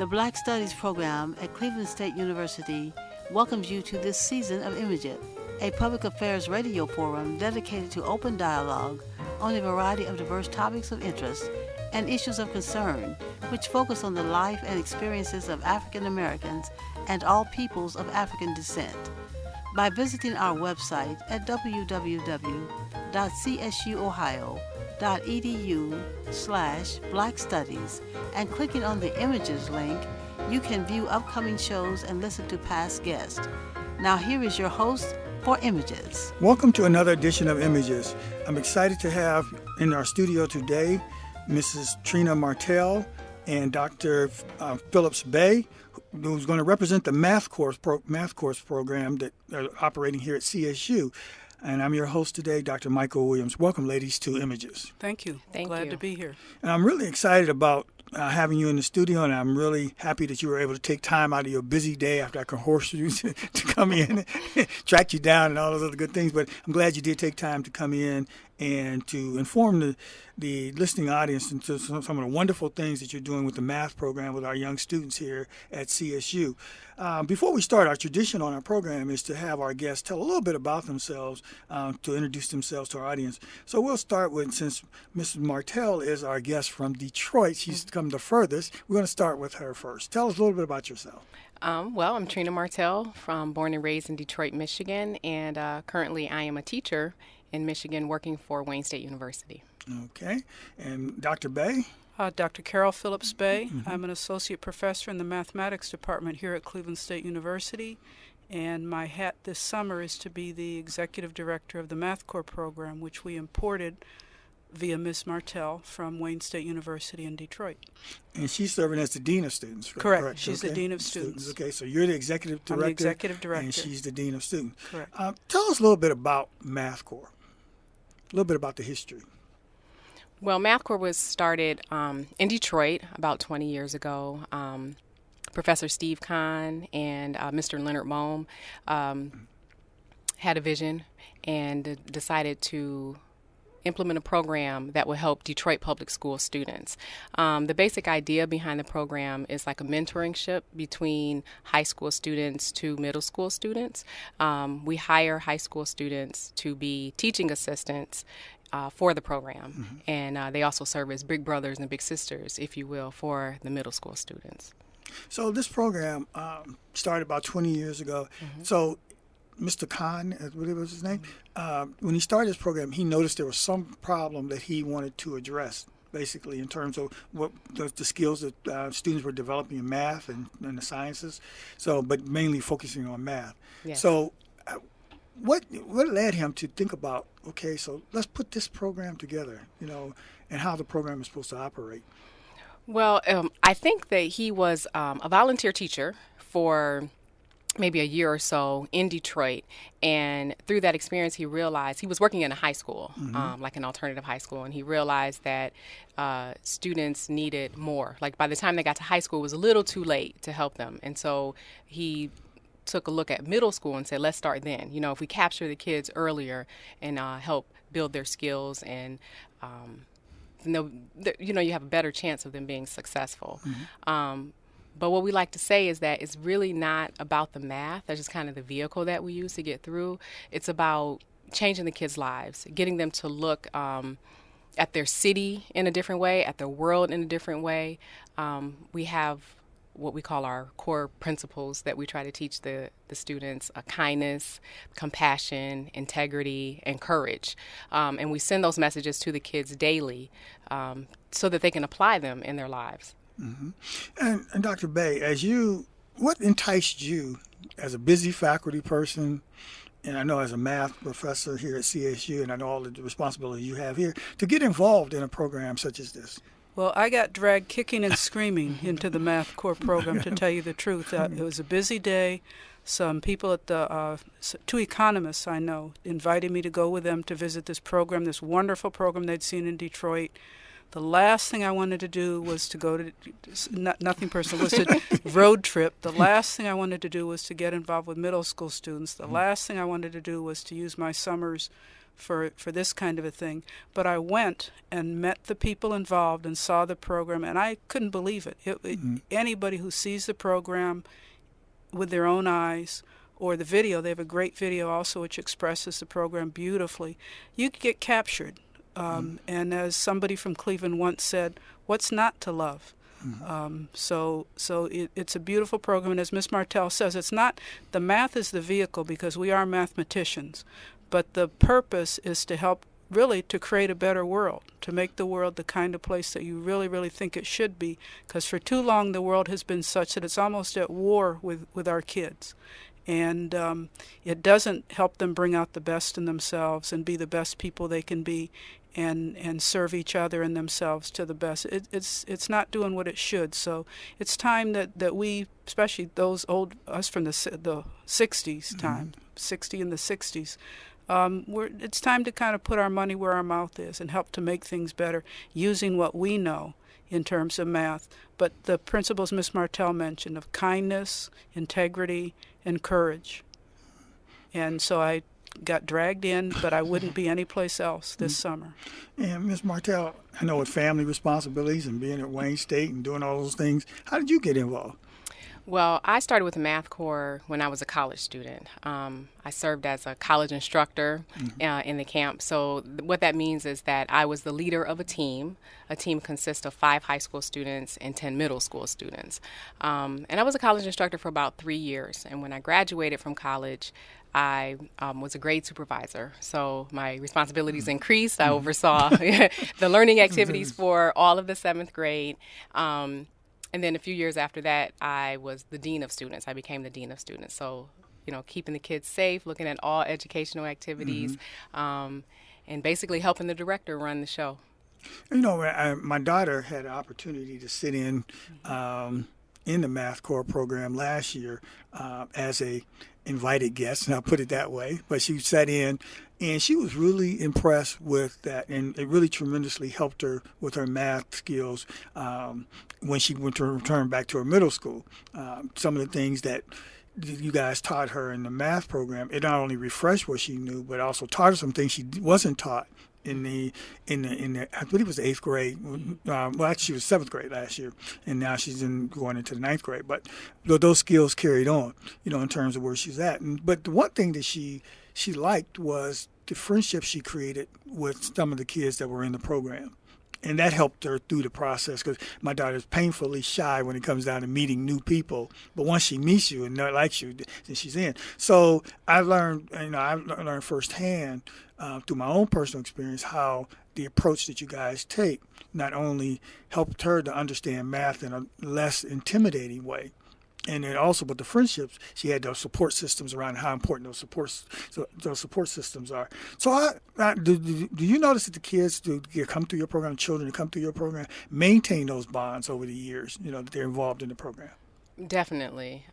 The Black Studies program at Cleveland State University welcomes you to this season of Image It, a public affairs radio forum dedicated to open dialogue on a variety of diverse topics of interest and issues of concern, which focus on the life and experiences of African Americans and all peoples of African descent. By visiting our website at www.csuohio.edu/blackstudies and clicking on the Images link, you can view upcoming shows and listen to past guests. Now here is your host for Images. Welcome to another edition of Images. I'm excited to have in our studio today Mrs. Trina Martell and Dr. Phillips-Bey, who's going to represent the MathCorps program that are operating here at CSU. And I'm your host today, Dr. Michael Williams. Welcome, ladies, to Images. Thank you. Glad to be here. And I'm really excited about having you in the studio, and I'm really happy that you were able to take time out of your busy day after I coerced you to come in, track you down, and all those other good things. But I'm glad you did take time to come in and to inform the listening audience into some of the wonderful things that you're doing with the math program with our young students here at CSU. Before we start, our tradition on our program is to have our guests tell a little bit about themselves, to introduce themselves to our audience. So we'll start with, since Mrs. Martell is our guest from Detroit, she's come the furthest, we're going to start with her first. Tell us a little bit about yourself. Well, I'm Trina Martell, born and raised in Detroit, Michigan, and currently I am a teacher in Michigan working for Wayne State University. Okay. And Dr. Bey? Dr. Carol PhillipsBey. I'm an associate professor in the mathematics department here at Cleveland State University, and my hat this summer is to be the executive director of the MathCorps program, which we imported via Ms. Martell from Wayne State University in Detroit. And she's serving as the Dean of Students, correct? She's the Dean of Students. Okay, so you're the executive director. I'm the executive director. And she's the Dean of Students. Correct. Tell us a little bit about MathCorps, a little bit about the history. Well, MathCorps was started in Detroit about 20 years ago. Professor Steve Kahn and Mr. Leonard Mohm had a vision and decided to implement a program that will help Detroit public school students. The basic idea behind the program is like a mentoringship between high school students to middle school students. We hire high school students to be teaching assistants for the program, and they also serve as big brothers and big sisters, if you will, for the middle school students. So this program started about 20 years ago. So Mr. Khan, what was his name? When he started this program, he noticed there was some problem that he wanted to address, basically, in terms of what the skills that students were developing in math and the sciences. So, but mainly focusing on math. Yes. So, what led him to think about, okay, so let's put this program together, and how the program is supposed to operate? Well, I think that he was a volunteer teacher for maybe a year or so in Detroit, and through that experience he realized he was working in a high school, like an alternative high school, and he realized that students needed more. Like by the time they got to high school, it was a little too late to help them, and so he took a look at middle school and said, let's start then. If we capture the kids earlier and help build their skills, and you have a better chance of them being successful. But what we like to say is that it's really not about the math. That's just kind of the vehicle that we use to get through. It's about changing the kids' lives, getting them to look at their city in a different way, at their world in a different way. We have what we call our core principles that we try to teach the students: kindness, compassion, integrity, and courage. And we send those messages to the kids daily so that they can apply them in their lives. And Dr. Bey, what enticed you as a busy faculty person, and I know as a math professor here at CSU, and I know all the responsibilities you have here, to get involved in a program such as this? Well, I got dragged kicking and screaming into the MathCorps program, to tell you the truth. It was a busy day. Some people at two economists I know invited me to go with them to visit this program, this wonderful program they'd seen in Detroit. The last thing I wanted to do was to go to, nothing personal, was to road trip. The last thing I wanted to do was to get involved with middle school students. The last thing I wanted to do was to use my summers for this kind of a thing. But I went and met the people involved and saw the program, and I couldn't believe it. Anybody who sees the program with their own eyes, or the video, they have a great video also which expresses the program beautifully, you get captured. And as somebody from Cleveland once said, what's not to love? So it's a beautiful program, and as Ms. Martell says, it's not, the math is the vehicle because we are mathematicians, but the purpose is to help really to create a better world, to make the world the kind of place that you really, really think it should be, because for too long the world has been such that it's almost at war with our kids. And it doesn't help them bring out the best in themselves and be the best people they can be and serve each other and themselves to the best. It's not doing what it should. So it's time that we, especially those old, us from the 60s time, 60 and the 60s, it's time to kind of put our money where our mouth is and help to make things better using what we know in terms of math. But the principles Ms. Martell mentioned of kindness, integrity, and courage. And so I got dragged in, but I wouldn't be anyplace else this summer. And Ms. Martell, I know with family responsibilities and being at Wayne State and doing all those things, how did you get involved? Well, I started with MathCorps when I was a college student. I served as a college instructor in the camp. So what that means is that I was the leader of a team. A team consists of 5 high school students and 10 middle school students. And I was a college instructor for about 3 years. And when I graduated from college, I was a grade supervisor. So my responsibilities increased. I oversaw the learning activities for all of the 7th grade. And then a few years after that, I was the dean of students. I became the dean of students. So, keeping the kids safe, looking at all educational activities, and basically helping the director run the show. My daughter had an opportunity to sit in the MathCorps program last year as a invited guest, and I'll put it that way. But she sat in, and she was really impressed with that, and it really tremendously helped her with her math skills when she went to return back to her middle school. Some of the things that you guys taught her in the math program, it not only refreshed what she knew, but also taught her some things she wasn't taught in the I believe it was the 8th grade. Well, actually, she was 7th grade last year, and now she's going into the 9th grade. But those skills carried on, in terms of where she's at. But the one thing that she liked was the friendship she created with some of the kids that were in the program. And that helped her through the process, because my daughter's painfully shy when it comes down to meeting new people. But once she meets you and likes you, then she's in. So I learned firsthand through my own personal experience how the approach that you guys take not only helped her to understand math in a less intimidating way, and then also with the friendships, she had those support systems around how important those support systems are. So do you notice that the kids who come through your program, children who come through your program, maintain those bonds over the years, that they're involved in the program? Definitely.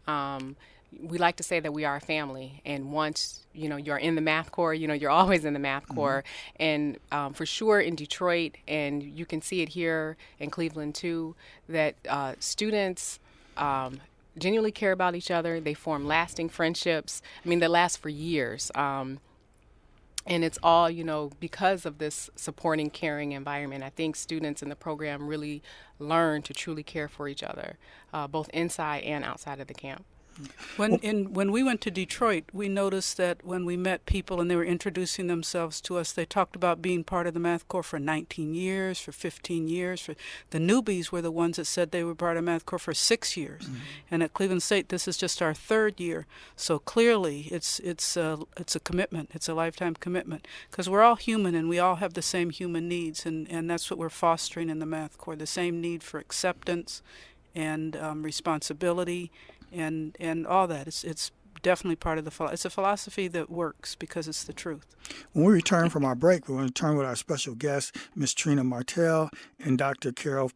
We like to say that we are a family, and once you're in the MathCorps, you're always in the MathCorps. And for sure in Detroit, and you can see it here in Cleveland too, that students genuinely care about each other. They form lasting friendships. I mean, they last for years. And it's all, because of this supporting, caring environment. I think students in the program really learn to truly care for each other, both inside and outside of the camp. When we went to Detroit, we noticed that when we met people and they were introducing themselves to us, they talked about being part of the MathCorps for 19 years, for 15 years. For the newbies were the ones that said they were part of MathCorps for 6 years. And at Cleveland State, this is just our 3rd year. So clearly, it's a commitment. It's a lifetime commitment, because we're all human and we all have the same human needs, and that's what we're fostering in the MathCorps: the same need for acceptance and responsibility. And all that. It's definitely part of it's a philosophy that works because it's the truth. When we return from our break, we're going to return with our special guests, Ms. Trina Martell and Dr. Carol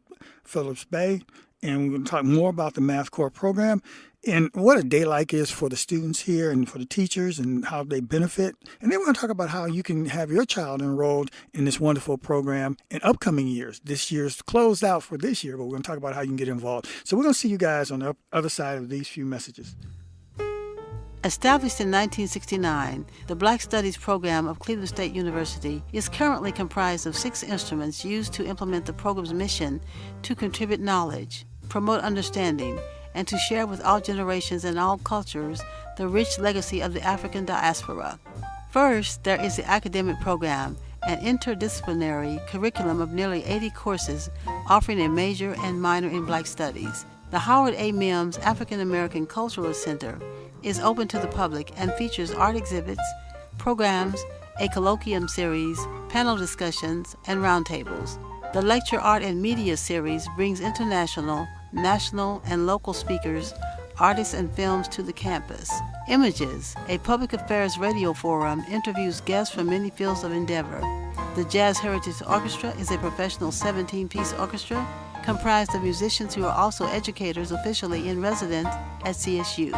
PhillipsBey, and we're going to talk more about the MathCorps program and what a day like is for the students here and for the teachers and how they benefit. And then we're going to talk about how you can have your child enrolled in this wonderful program in upcoming years. This year's closed out for this year, but we're going to talk about how you can get involved. So we're going to see you guys on the other side of these few messages. Established in 1969, the Black Studies program of Cleveland State University is currently comprised of 6 instruments used to implement the program's mission to contribute knowledge, promote understanding, and to share with all generations and all cultures the rich legacy of the African diaspora. First, there is the academic program, an interdisciplinary curriculum of nearly 80 courses offering a major and minor in Black Studies. The Howard A. Mims African American Cultural Center is open to the public and features art exhibits, programs, a colloquium series, panel discussions, and roundtables. The Lecture Art and Media series brings international, national, and local speakers, artists, and films to the campus. Images, a public affairs radio forum, interviews guests from many fields of endeavor. The Jazz Heritage Orchestra is a professional 17-piece orchestra comprised of musicians who are also educators officially in residence at CSU.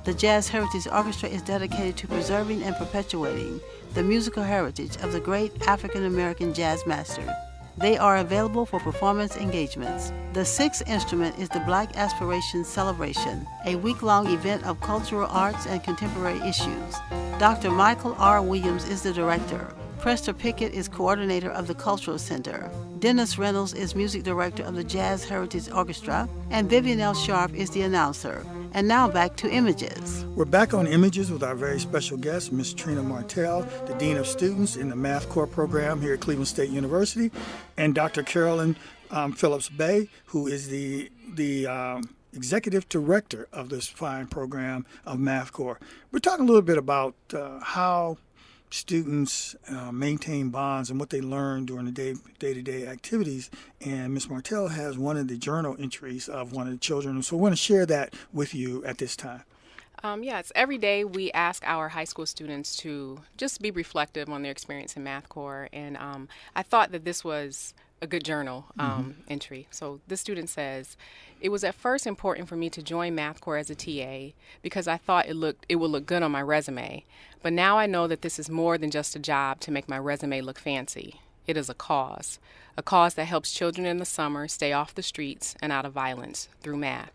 The Jazz Heritage Orchestra is dedicated to preserving and perpetuating the musical heritage of the great African American jazz masters. They are available for performance engagements. The 6th instrument is the Black Aspirations Celebration, a week-long event of cultural arts and contemporary issues. Dr. Michael R. Williams is the director. Prester Pickett is coordinator of the Cultural Center. Dennis Reynolds is music director of the Jazz Heritage Orchestra, and Vivian L. Sharp is the announcer. And now back to Images. We're back on Images with our very special guest, Ms. Trina Martell, the Dean of Students in the MathCorps program here at Cleveland State University, and Dr. Carolyn Phillips-Bey, who is the Executive Director of this fine program of MathCorps. We're talking a little bit about how students maintain bonds and what they learn during the day-to-day activities. And Ms. Martell has one of the journal entries of one of the children. So I want to share that with you at this time. Yes, every day we ask our high school students to just be reflective on their experience in MathCorps. And I thought that this was a good journal entry. So this student says, "It was at first important for me to join MathCorps as a TA because I thought it would look good on my resume. But now I know that this is more than just a job to make my resume look fancy. It is a cause that helps children in the summer stay off the streets and out of violence through math.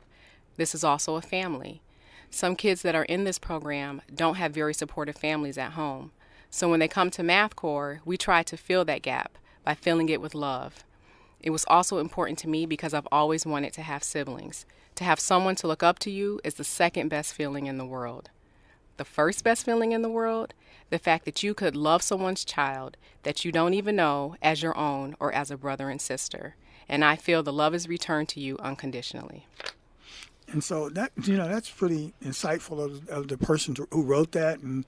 This is also a family. Some kids that are in this program don't have very supportive families at home. So when they come to MathCorps, we try to fill that gap by filling it with love. It was also important to me because I've always wanted to have siblings. To have someone to look up to you is the second best feeling in the world. The first best feeling in the world, the fact that you could love someone's child that you don't even know as your own or as a brother and sister. And I feel the love is returned to you unconditionally." And so that's pretty insightful of the person who wrote that and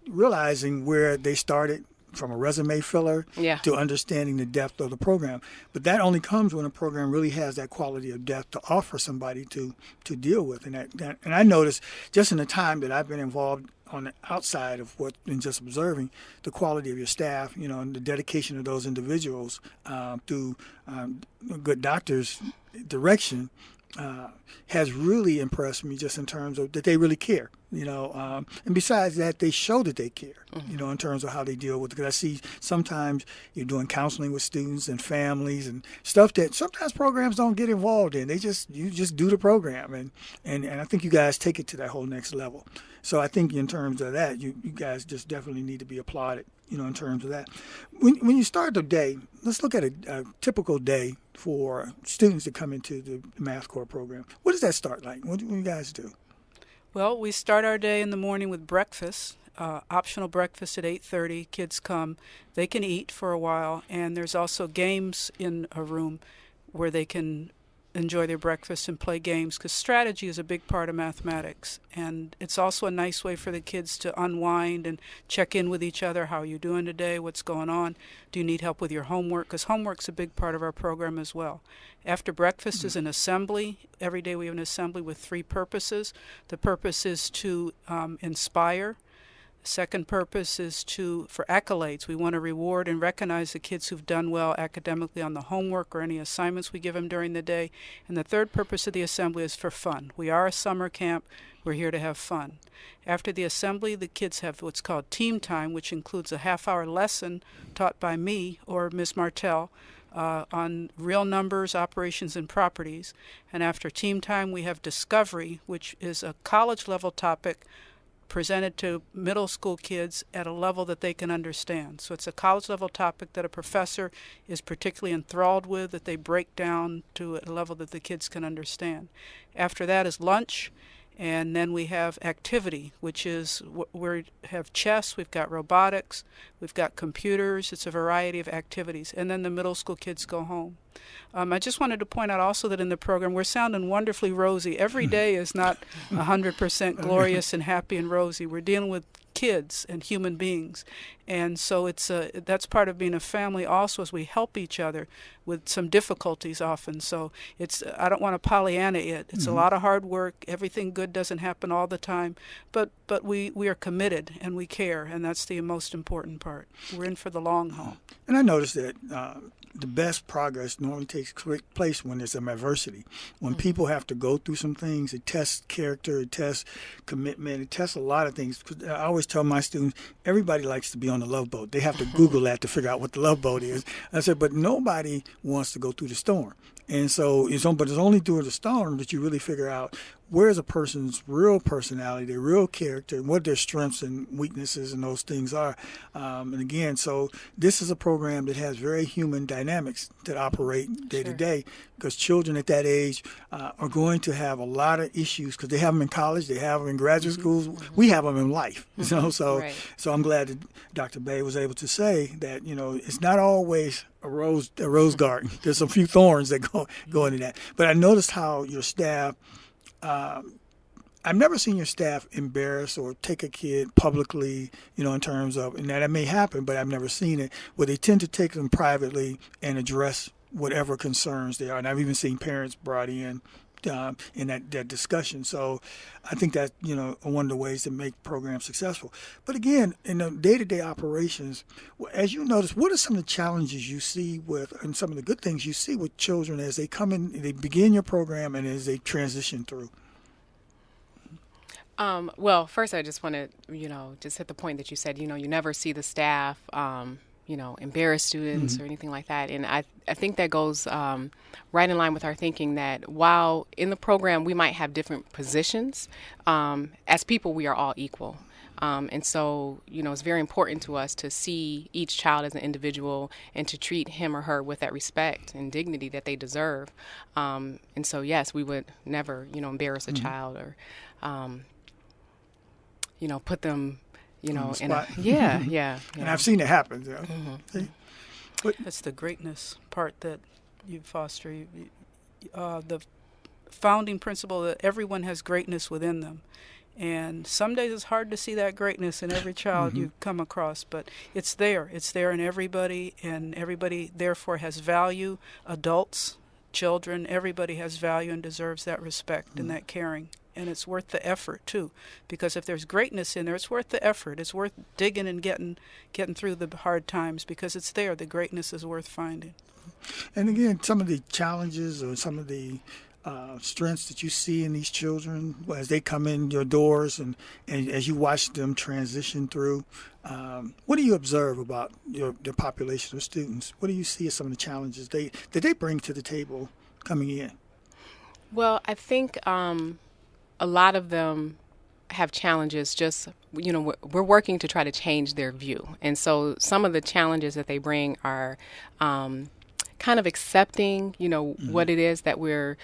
realizing where they started from a resume filler to understanding the depth of the program. But that only comes when a program really has that quality of depth to offer somebody to deal with. And I noticed just in the time that I've been involved on the outside of what and just observing the quality of your staff, and the dedication of those individuals through good doctors' direction has really impressed me just in terms of that they really care, and besides that, they show that they care, in terms of how they deal with it. Because I see sometimes you're doing counseling with students and families and stuff that sometimes programs don't get involved in. You just do the program, and I think you guys take it to that whole next level. So I think in terms of that, you guys just definitely need to be applauded, in terms of that. When you start the day, let's look at a typical day for students that come into the MathCorps program. What does that start like? What do you guys do? Well, we start our day in the morning with breakfast, optional breakfast at 8:30. Kids come. They can eat for a while, and there's also games in a room where they can enjoy their breakfast and play games, because strategy is a big part of mathematics. And it's also a nice way for the kids to unwind and check in with each other. How are you doing today? What's going on? Do you need help with your homework? Because homework's a big part of our program as well. After breakfast is an assembly. Every day we have an assembly with 3 purposes. The purpose is to inspire. Second purpose is for accolades. We want to reward and recognize the kids who've done well academically on the homework or any assignments we give them during the day. And the third purpose of the assembly is for fun. We are a summer camp. We're here to have fun. After the assembly, the kids have what's called team time, which includes a half-hour lesson taught by me or Ms. Martell on real numbers, operations, and properties. And after team time, we have discovery, which is a college-level topic presented to middle school kids at a level that they can understand. So it's a college-level topic that a professor is particularly enthralled with, that they break down to a level that the kids can understand. After that is lunch. And then we have activity, which is we have chess, we've got robotics, we've got computers. It's a variety of activities. And then the middle school kids go home. I just wanted to point out also that in the program, we're sounding wonderfully rosy. Every day is not 100% glorious and happy and rosy. We're dealing with kids and human beings. And so that's part of being a family also, as we help each other with some difficulties often. So I don't want to Pollyanna it. It's a lot of hard work. Everything good doesn't happen all the time. But we are committed and we care, and that's the most important part. We're in for the long haul. And I noticed that the best progress normally takes place when there's some adversity. When people have to go through some things, it tests character, it tests commitment, it tests a lot of things. I always tell my students, everybody likes to be on the love boat. They have to Google that to figure out what the love boat is. I said, but nobody wants to go through the storm. And so it's only through the storm that you really figure out where's a person's real personality, their real character, and what their strengths and weaknesses and those things are. And again, so this is a program that has very human dynamics that operate day to day, because children at that age are going to have a lot of issues because they have them in college, they have them in graduate schools. We have them in life. So I'm glad that Dr. Bey was able to say that, it's not always a rose garden. There's a few thorns that go into that. But I noticed how your staff, I've never seen your staff embarrass or take a kid publicly, in terms of, and that may happen, but I've never seen it, where they tend to take them privately and address whatever concerns they are. And I've even seen parents brought in that discussion. So I think that, one of the ways to make programs successful. But again, in the day-to-day operations, as you notice, what are some of the challenges you see and some of the good things you see with children as they come in, they begin your program and as they transition through? Well, first I just want to, just hit the point that you said, you never see the staff, embarrass students or anything like that. And I think that goes right in line with our thinking that while in the program we might have different positions, as people we are all equal. And so, it's very important to us to see each child as an individual and to treat him or her with that respect and dignity that they deserve. And so, yes, we would never, embarrass a child or, put them in yeah. And I've seen it happen. That's the greatness part that you foster. The founding principle that everyone has greatness within them. And some days it's hard to see that greatness in every child you come across, but it's there. It's there in everybody, and everybody therefore has value. Adults, children, everybody has value and deserves that respect and that caring. And it's worth the effort too, because if there's greatness in there, it's worth the effort. It's worth digging and getting through the hard times, because it's there. The greatness is worth finding. And again, some of the challenges or some of the strengths that you see in these children as they come in your doors and as you watch them transition through, what do you observe about the population of students? What do you see as some of the challenges that they bring to the table coming in? Well, I think a lot of them have challenges just, we're working to try to change their view. And so some of the challenges that they bring are kind of accepting, what it is that we're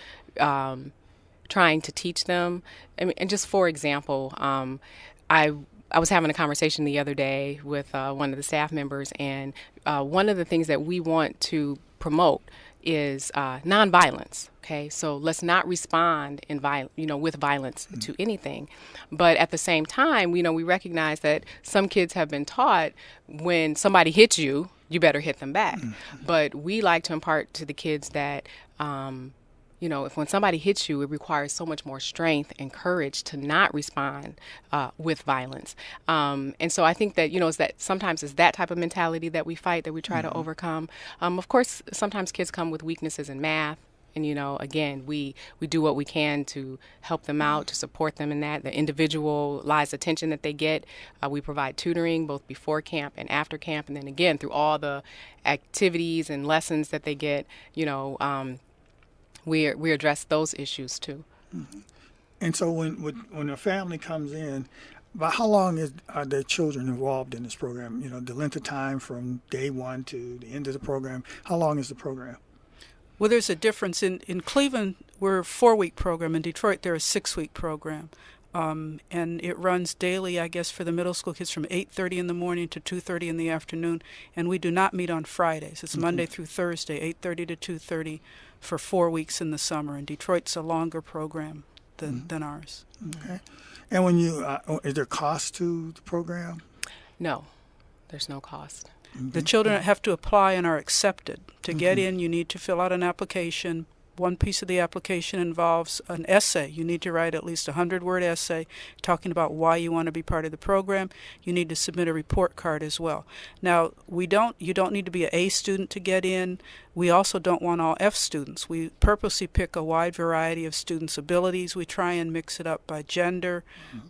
trying to teach them. I mean, and just for example, I was having a conversation the other day with one of the staff members, and one of the things that we want to promote is nonviolence. Okay, so let's not respond with violence to anything. But at the same time, we recognize that some kids have been taught when somebody hits you, you better hit them back. But we like to impart to the kids that, if when somebody hits you, it requires so much more strength and courage to not respond with violence. And so I think that, sometimes it's that type of mentality that we fight, that we try to overcome. Of course, sometimes kids come with weaknesses in math, And, again, we do what we can to help them out, to support them in that. The individualized attention that they get, we provide tutoring both before camp and after camp. And then, again, through all the activities and lessons that they get, we address those issues, too. Mm-hmm. And so when a family comes in, about how long are their children involved in this program? The length of time from day one to the end of the program. How long is the program? Well, there's a difference. In Cleveland, we're a 4-week program. In Detroit, they're a 6-week program. And it runs daily, I guess, for the middle school kids from 8:30 in the morning to 2:30 in the afternoon. And we do not meet on Fridays. It's Monday through Thursday, 8:30 to 2:30 for 4 weeks in the summer. And Detroit's a longer program than ours. Okay. And when is there cost to the program? No, there's no cost. The children have to apply and are accepted. To get in, you need to fill out an application. One piece of the application involves an essay. You need to write at least a 100-word essay talking about why you want to be part of the program. You need to submit a report card as well. Now, you don't need to be an A student to get in. We also don't want all F students. We purposely pick a wide variety of students' abilities. We try and mix it up by gender,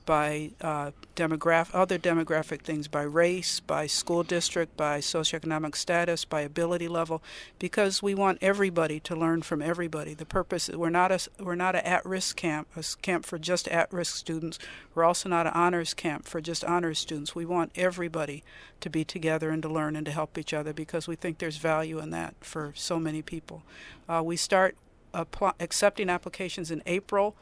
by other demographic things, by race, by school district, by socioeconomic status, by ability level, because we want everybody to learn from everybody. The purpose is we're not a at-risk camp, a camp for just at-risk students. We're also not an honors camp for just honors students. We want everybody to be together and to learn and to help each other because we think there's value in that for so many people. We start accepting applications in April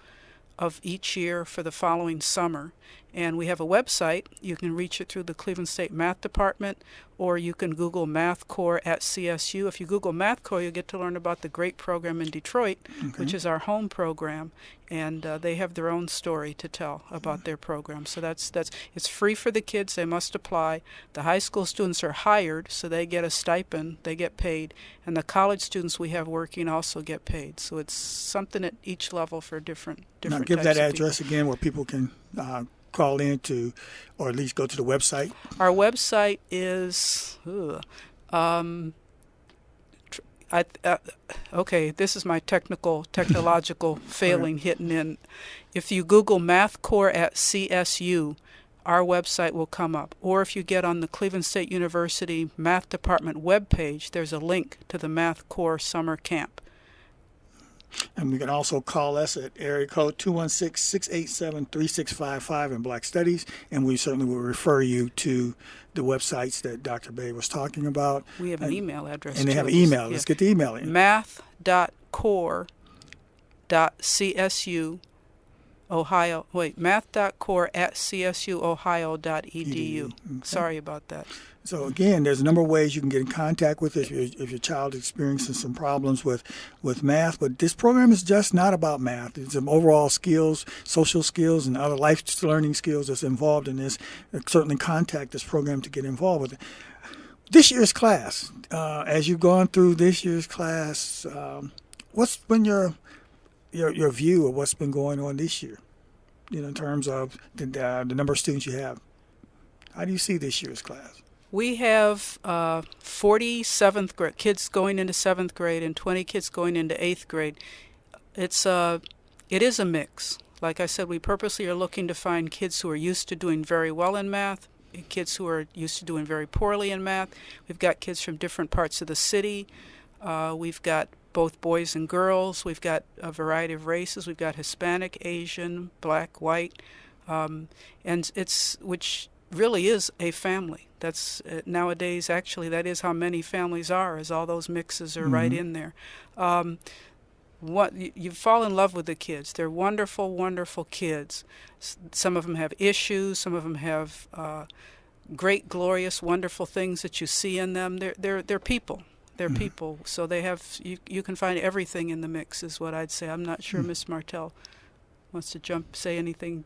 of each year for the following summer. And we have a website. You can reach it through the Cleveland State Math Department, or you can Google MathCorps at CSU. If you Google MathCorps, you'll get to learn about the great program in Detroit, which is our home program, and they have their own story to tell about their program. So it's free for the kids. They must apply. The high school students are hired, so they get a stipend. They get paid, and the college students we have working also get paid. So it's something at each level for different Now, give that types of address again where people can call in to, or at least go to the website. Our website is, okay, this is my technological failing hitting in. If you Google MathCorps at CSU, our website will come up. Or if you get on the Cleveland State University Math Department webpage, there's a link to the MathCorps Summer Camp. And you can also call us at area code 216-687-3655 in Black Studies, and we certainly will refer you to the websites that Dr. Bey was talking about. We have an email address, and they too. have an email. Let's get the email in. math.core.csu Ohio. Wait, math.core@csuohio.edu. Okay. Sorry about that. So again, there's a number of ways you can get in contact with us if your child is experiencing some problems with math. But this program is just not about math. It's some overall skills, social skills, and other life learning skills that's involved in this. Certainly contact this program to get involved with it. This year's class, as you've gone through this year's class, what's been your view of what's been going on this year, in terms of the number of students you have? How do you see this year's class? We have 40 7th grade kids going into 7th grade and 20 kids going into 8th grade. It is a mix. Like I said, we purposely are looking to find kids who are used to doing very well in math, and kids who are used to doing very poorly in math. We've got kids from different parts of the city. We've got both boys and girls. We've got a variety of races. We've got Hispanic, Asian, black, white, and which really is a family. That's nowadays, actually, that is how many families are, as all those mixes are right in there. You fall in love with the kids. They're wonderful, wonderful kids. Some of them have issues. Some of them have great, glorious, wonderful things that you see in them. They're people. They're people. So they have. You can find everything in the mix, is what I'd say. I'm not sure Miss Martell wants to say anything.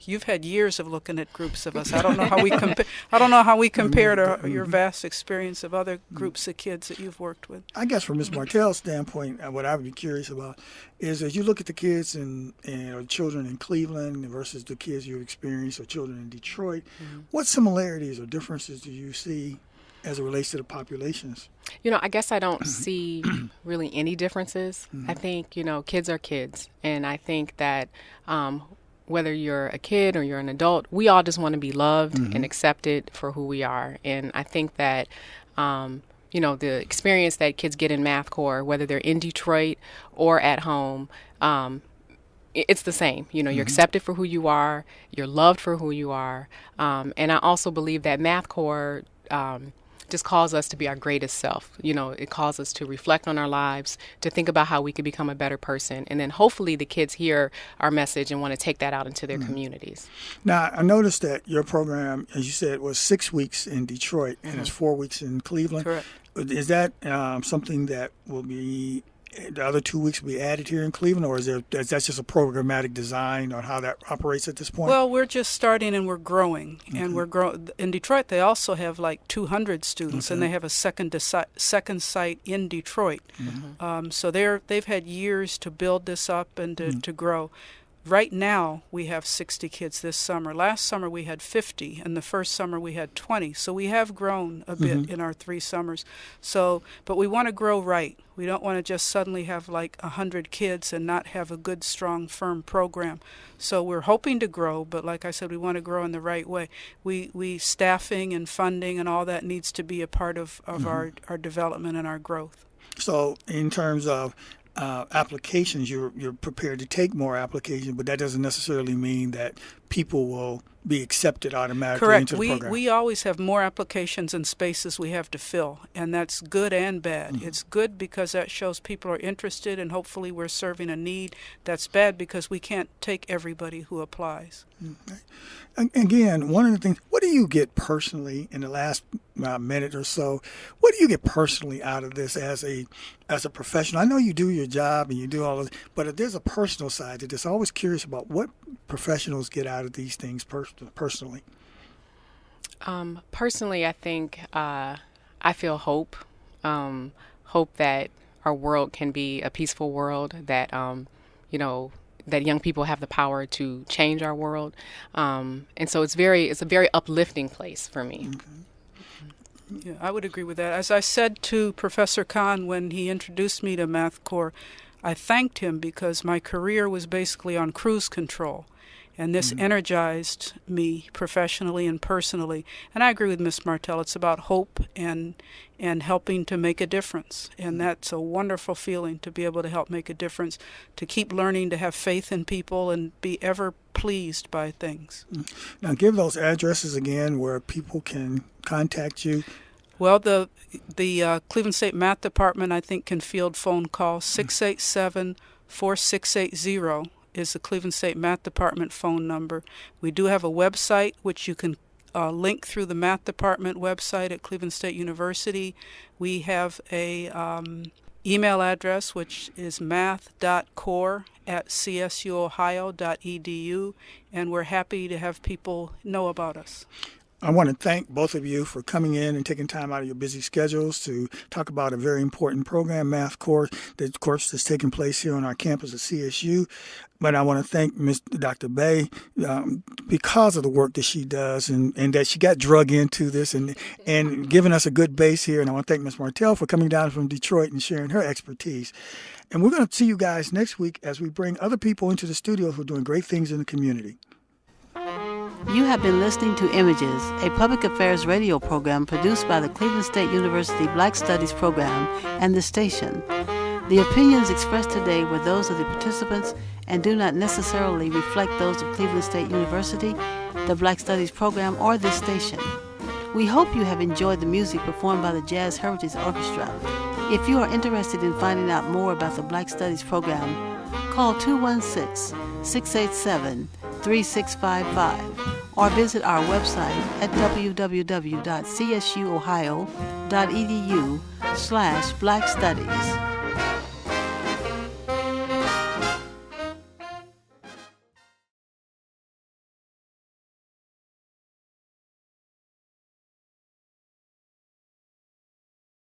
You've had years of looking at groups of us. I don't know how we compare. I don't know how we compare to your vast experience of other groups of kids that you've worked with. I guess from Ms. Martell's standpoint, what I would be curious about is as you look at the kids and children in Cleveland versus the kids you've experienced or children in Detroit, what similarities or differences do you see as it relates to the populations? I guess I don't see really any differences. I think, kids are kids. And I think that whether you're a kid or you're an adult, we all just want to be loved and accepted for who we are. And I think that, the experience that kids get in MathCorps, whether they're in Detroit or at home, it's the same. You're accepted for who you are. You're loved for who you are. And I also believe that MathCorps just calls us to be our greatest self. It calls us to reflect on our lives, to think about how we could become a better person. And then hopefully the kids hear our message and want to take that out into their communities. Now, I noticed that your program, as you said, was 6 weeks in Detroit and it's 4 weeks in Cleveland. Correct. Is that something that will be, the other 2 weeks will be added here in Cleveland, or is that just a programmatic design on how that operates at this point? Well, we're just starting and we're growing. And we're growing. In Detroit, they also have like 200 students, and they have a second site in Detroit. So they've had years to build this up and to grow. Right now, we have 60 kids this summer. Last summer, we had 50, and the first summer, we had 20. So we have grown a bit in our 3 summers. But we want to grow right. We don't want to just suddenly have like 100 kids and not have a good, strong, firm program. So we're hoping to grow, but like I said, we want to grow in the right way. We staffing and funding and all that needs to be a part of our development and our growth. So in terms of applications, you're prepared to take more applications, but that doesn't necessarily mean that people will be accepted automatically into the program. We always have more applications and spaces we have to fill, and that's good and bad. It's good because that shows people are interested and hopefully we're serving a need. That's bad because we can't take everybody who applies. Again, one of the things, what do you get personally in the last minute or so? What do you get personally out of this as a professional? I know you do your job and you do all of this, but if there's a personal side to this, I'm always curious about what professionals get out of these things personally. Personally, I think I feel hope. Hope that our world can be a peaceful world, that that young people have the power to change our world. And so it's a very uplifting place for me. Yeah, I would agree with that. As I said to Professor Kahn when he introduced me to MathCorps, I thanked him because my career was basically on cruise control. And this energized me professionally and personally. And I agree with Ms. Martell. It's about hope and helping to make a difference. And that's a wonderful feeling to be able to help make a difference, to keep learning, to have faith in people, and be ever pleased by things. Now, give those addresses again where people can contact you. Well, the Cleveland State Math Department, I think, can field phone calls. 687-4680 is the Cleveland State Math Department phone number. We do have a website which you can link through the Math Department website at Cleveland State University. We have a email address which is math.core@csuohio.edu, and we're happy to have people know about us. I want to thank both of you for coming in and taking time out of your busy schedules to talk about a very important program, MathCorps, that course that's taking place here on our campus at CSU. But I want to thank Dr. Bey because of the work that she does and that she got drug into this and giving us a good base here. And I want to thank Ms. Martell for coming down from Detroit and sharing her expertise. And we're going to see you guys next week as we bring other people into the studio who are doing great things in the community. You have been listening to Images, a public affairs radio program produced by the Cleveland State University Black Studies Program and the station. The opinions expressed today were those of the participants and do not necessarily reflect those of Cleveland State University, the Black Studies Program, or this station. We hope you have enjoyed the music performed by the Jazz Heritage Orchestra. If you are interested in finding out more about the Black Studies Program, call 216-687-3655 or visit our website at www.csuohio.edu/blackstudies.